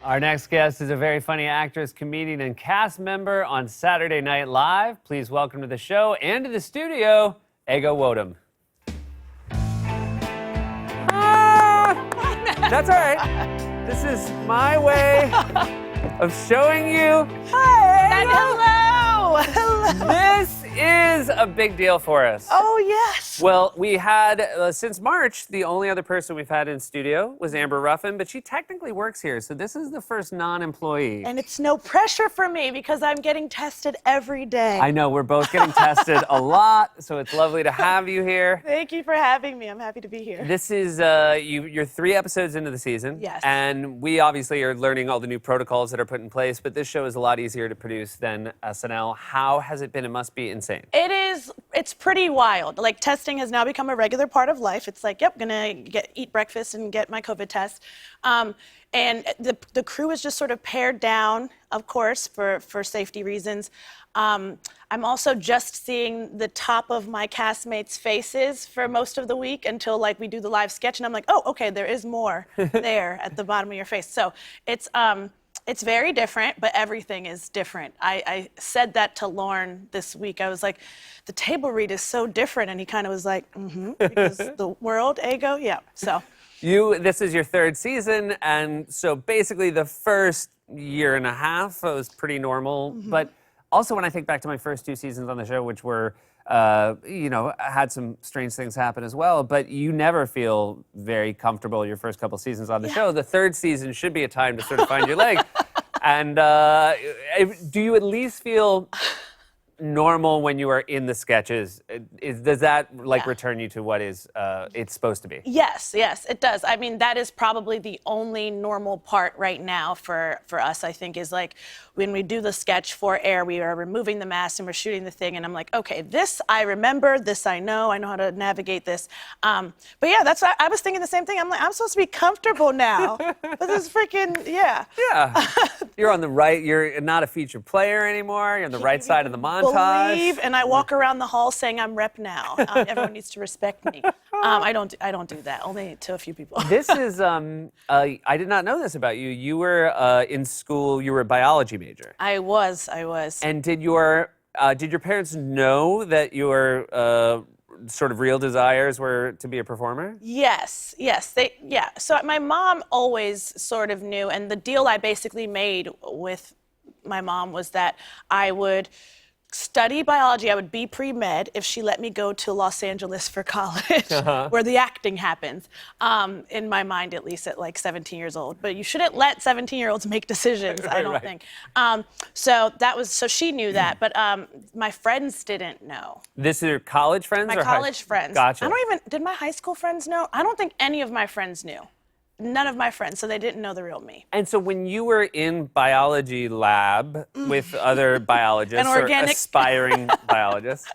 Our next guest is a very funny actress, comedian, and cast member on Saturday Night Live. Please welcome to the show and to the studio, Ego Nwodim. That's all right. This is my way of showing you. Hi. Hello. Hello. This is a big deal for us. Oh, yes. Well, we had, since March, the only other person we've had in studio was Amber Ruffin, but she technically works here, so this is the first non-employee. And it's no pressure for me because I'm getting tested every day. I know, we're both getting tested a lot, so it's lovely to have you here. Thank you for having me. I'm happy to be here. This is, you're 3 episodes into the season. Yes. And we obviously are learning all the new protocols that are put in place, but this show is a lot easier to produce than SNL. How has it been? It must be insane. It's pretty wild. Like, testing has now become a regular part of life. It's like, yep, gonna eat breakfast and get my COVID test. And the crew is just sort of pared down, of course, for safety reasons. I'm also just seeing the top of my castmates' faces for most of the week until, like, we do the live sketch, and I'm like, oh, okay, there is more there at the bottom of your face. So it's very different, but everything is different. I said that to Lorne this week. I was like, the table read is so different. And he kind of was like, because the world, Ego, yeah, so. This is your 3rd season, and so basically the first year and a half was pretty normal. But also when I think back to my first 2 seasons on the show, which were, had some strange things happen as well, but you never feel very comfortable your first couple seasons on the show. The 3rd season should be a time to sort of find your leg. And do you at least feel normal when you are in the sketches? Does that return you to what is it's supposed to be? Yes, it does. I mean, that is probably the only normal part right now for us, I think, is like when we do the sketch for air, we are removing the mask and we're shooting the thing, and I'm like, okay, this I remember, this I know how to navigate this. But yeah, that's what I was thinking the same thing. I'm like, I'm supposed to be comfortable now. But this freaking, yeah. Yeah. You're on the right, you're not a featured player anymore, you're on the right side of the montage. And I walk around the hall saying I'm rep now. Everyone needs to respect me. I don't do that, only to a few people. This is, I did not know this about you. You were in school, you were a biology major. I was. And did your parents know that your sort of real desires were to be a performer? Yes. So my mom always sort of knew, and the deal I basically made with my mom was that I would study biology. I would be pre-med if she let me go to Los Angeles for college, where the acting happens, in my mind, at least at like 17 years old. But you shouldn't let 17-year-olds make decisions, I don't think. So she knew that, but my friends didn't know. This is your college friends? My college friends. Gotcha. Did my high school friends know? I don't think any of my friends knew. None of my friends, so they didn't know the real me. And so when you were in biology lab with other biologists or aspiring biologists?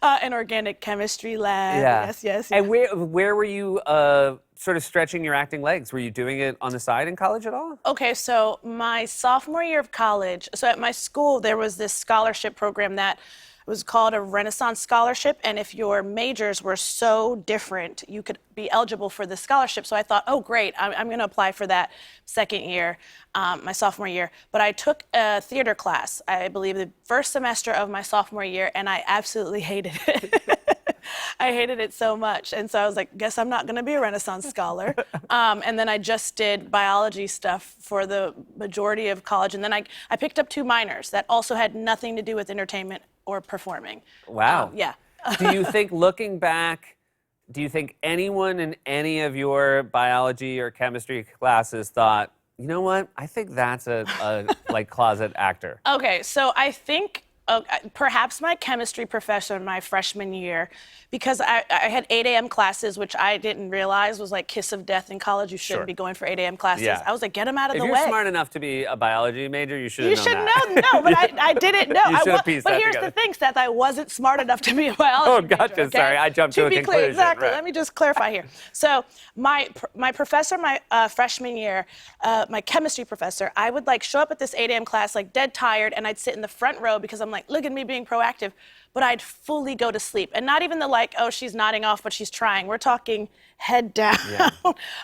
An organic chemistry lab, yes. And where were you sort of stretching your acting legs? Were you doing it on the side in college at all? Okay, so my sophomore year of college, so at my school there was this scholarship program that was called a Renaissance Scholarship, and if your majors were so different, you could be eligible for the scholarship. So I thought, oh, great, I'm going to apply for that second year, my sophomore year. But I took a theater class, I believe, the first semester of my sophomore year, and I absolutely hated it. I hated it so much. And so I was like, guess I'm not going to be a Renaissance Scholar. And then I just did biology stuff for the majority of college. And then I picked up 2 minors that also had nothing to do with entertainment or performing. Wow. Yeah. Do you think, looking back, do you think anyone in any of your biology or chemistry classes thought, you know what, I think that's a like closet actor? Okay, so I think perhaps my chemistry professor in my freshman year, because I had 8 a.m. classes, which I didn't realize was like kiss of death in college. You shouldn't be going for 8 a.m. classes. Yeah. I was like, get them out of the way. If you're smart enough to be a biology major, you should have known that. You should know, but I didn't know. You should have pieced that But here's together. the thing, Seth, I wasn't smart enough to be a biology major. Gotcha, okay? sorry, I jumped to a be conclusion. Clear, exactly, right. Let me just clarify here. So my professor, my freshman year, my chemistry professor, I would like show up at this 8 a.m. class like dead tired, and I'd sit in the front row because I'm like, look at me being proactive. But I'd fully go to sleep. And not even the like, oh, she's nodding off, but she's trying. We're talking head down,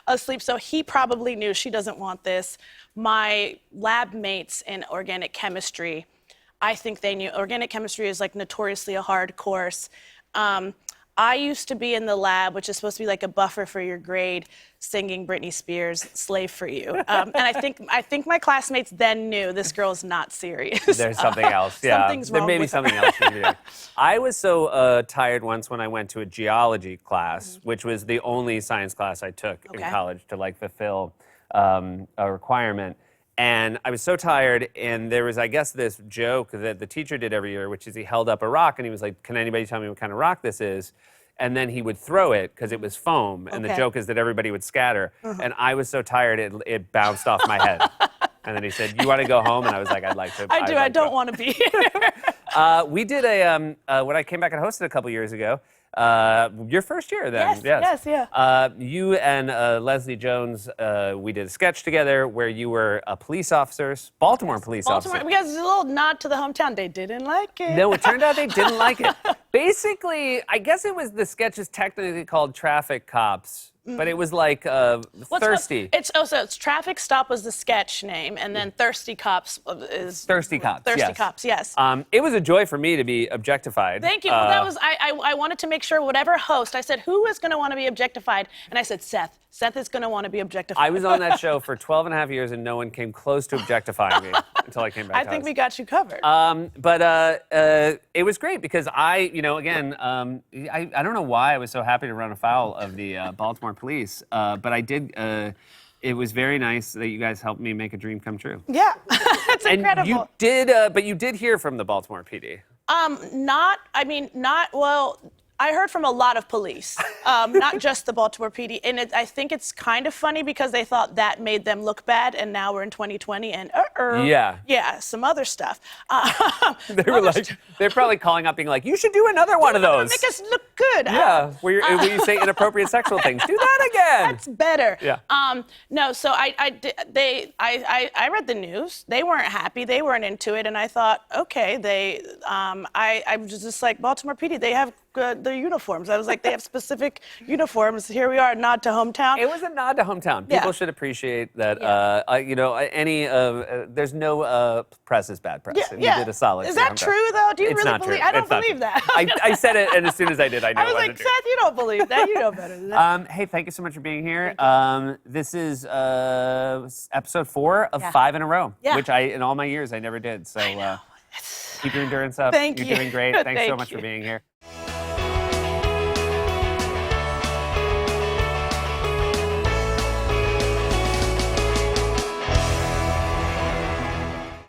asleep. So he probably knew she doesn't want this. My lab mates in organic chemistry, I think they knew. Organic chemistry is like notoriously a hard course. I used to be in the lab, which is supposed to be like a buffer for your grade, singing Britney Spears' "Slave for You," and I think my classmates then knew this girl's not serious. There's something else. Yeah, Something's wrong there may be with her. something else. She's doing. I was so tired once when I went to a geology class, which was the only science class I took in Okay. college to like fulfill a requirement. And I was so tired, and there was, I guess, this joke that the teacher did every year, which is he held up a rock and he was like, "Can anybody tell me what kind of rock this is?" And then he would throw it because it was foam, and the Okay. joke is that everybody would scatter. And I was so tired, it bounced off my head. And then he said, "You want to go home?" And I was like, "I'd like to." I do. I don't want to be here. We did when I came back and hosted a couple years ago. Your first year then. Yes, yeah. You and Leslie Jones, we did a sketch together where you were a police officer, Baltimore police Baltimore, officer. because it's a little nod to the hometown. They didn't like it. No, it turned out they didn't like it. Basically, I guess it was the sketch is technically called Traffic Cops, but it was like thirsty. So it's Traffic Stop was the sketch name, and then Thirsty Cops is Thirsty Cops. Thirsty yes. Cops, yes. It was a joy for me to be objectified. Thank you. Well, that was I wanted to make sure whatever host, I said, who is going to want to be objectified? And I said, Seth. Seth is going to want to be objectified. I was on that show for 12 and a half years, and no one came close to objectifying me until I came back. I think we got you covered. But it was great because I don't know why I was so happy to run afoul of the Baltimore police, but I did. It was very nice that you guys helped me make a dream come true. Yeah, it's And incredible. you did, but you did hear from the Baltimore PD. Well, I heard from a lot of police, not just the Baltimore PD. And I think it's kind of funny because they thought that made them look bad, and now we're in 2020, and yeah, some other stuff. They were like, they're probably calling up being like, "You should do another one of those." Make us look good. Yeah, where you say inappropriate sexual things. Do that again. That's better. Yeah. No, so I read the news. They weren't happy. They weren't into it, and I thought, okay, I was just like, Baltimore PD, they have their uniforms. I was like, they have specific uniforms. Here we are, nod to hometown. It was a nod to hometown. People Yeah. should appreciate that. Yeah. There's no press is bad press. And Yeah. You did a solid. Is to that hometown. true, though? Do you It's really not believe? true. I don't It's not believe true. that. I said it, and as soon as I did, I knew I it was wasn't like, true. Seth, you don't believe that. You know better than that. Hey, thank you so much for being here. This is episode 4 of Yeah. 5 in a row, Yeah. which in all my years I never did. So keep your endurance up. Thank You're you. doing great. Thanks so Thank much you. for being here.